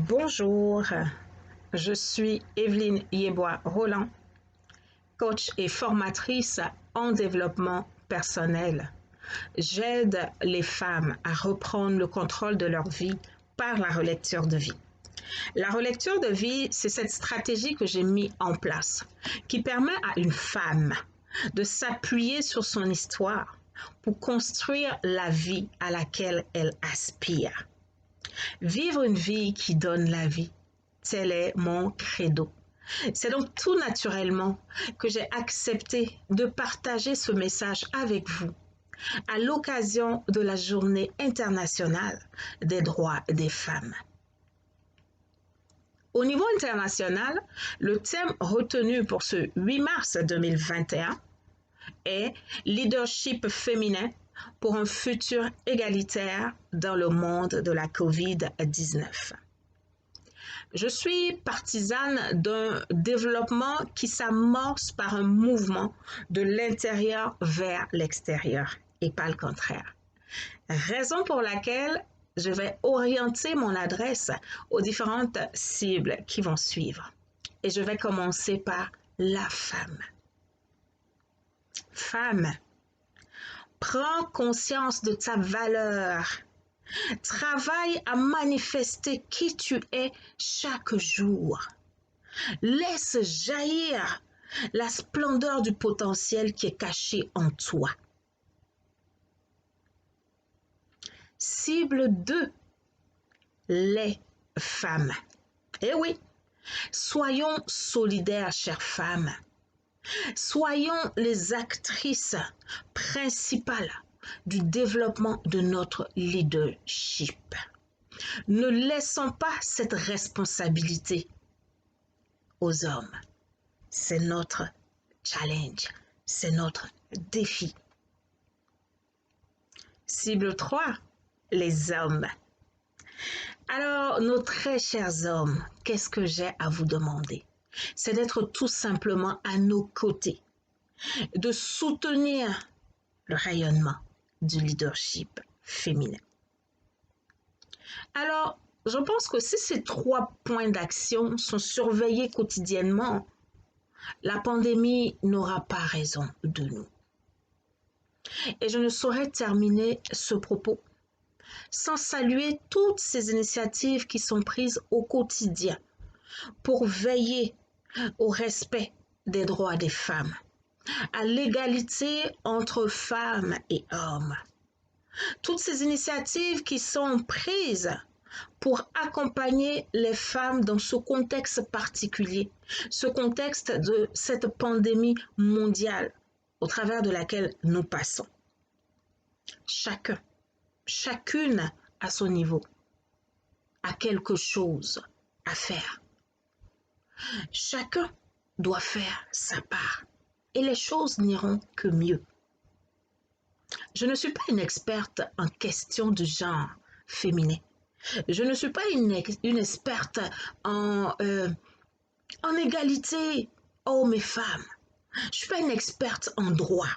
Bonjour, je suis Evelyne Yeboah-Roland, coach et formatrice en développement personnel. J'aide les femmes à reprendre le contrôle de leur vie par la relecture de vie. La relecture de vie, c'est cette stratégie que j'ai mise en place qui permet à une femme de s'appuyer sur son histoire pour construire la vie à laquelle elle aspire. Vivre une vie qui donne la vie, tel est mon credo. C'est donc tout naturellement que j'ai accepté de partager ce message avec vous à l'occasion de la Journée internationale des droits des femmes. Au niveau international, le thème retenu pour ce 8 mars 2021 est Leadership féminin pour un futur égalitaire dans le monde de la COVID-19. Je suis partisane d'un développement qui s'amorce par un mouvement de l'intérieur vers l'extérieur et pas le contraire. Raison pour laquelle je vais orienter mon adresse aux différentes cibles qui vont suivre. Et je vais commencer par la femme. Femme, prends conscience de ta valeur. Travaille à manifester qui tu es chaque jour. Laisse jaillir la splendeur du potentiel qui est caché en toi. Cible 2, les femmes. Eh oui, soyons solidaires, chères femmes. Soyons les actrices principales du développement de notre leadership. Ne laissons pas cette responsabilité aux hommes. C'est notre challenge, c'est notre défi. Cible 3, les hommes. Alors, nos très chers hommes, qu'est-ce que j'ai à vous demander? C'est d'être tout simplement à nos côtés, de soutenir le rayonnement du leadership féminin. Alors, je pense que si ces 3 points d'action sont surveillés quotidiennement, la pandémie n'aura pas raison de nous. Et je ne saurais terminer ce propos sans saluer toutes ces initiatives qui sont prises au quotidien pour veiller au respect des droits des femmes, à l'égalité entre femmes et hommes. Toutes ces initiatives qui sont prises pour accompagner les femmes dans ce contexte particulier, ce contexte de cette pandémie mondiale au travers de laquelle nous passons. Chacune à son niveau a quelque chose à faire. Chacun doit faire sa part et les choses n'iront que mieux. Je ne suis pas une experte en question de genre féminin. Je ne suis pas une experte en égalité hommes et femmes. Je ne suis pas une experte en droit,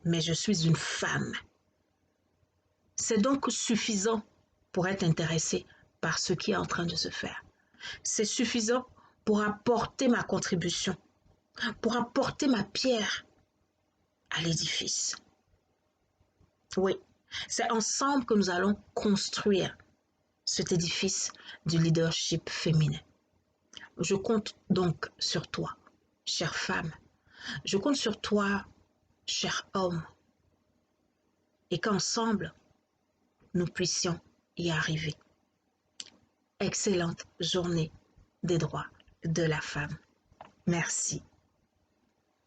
mais je suis une femme. C'est donc suffisant pour être intéressé par ce qui est en train de se faire. C'est suffisant pour apporter ma contribution, pour apporter ma pierre à l'édifice. Oui, c'est ensemble que nous allons construire cet édifice du leadership féminin. Je compte donc sur toi, chère femme. Je compte sur toi, cher homme. Et qu'ensemble, nous puissions y arriver. Excellente journée des droits de la femme. Merci.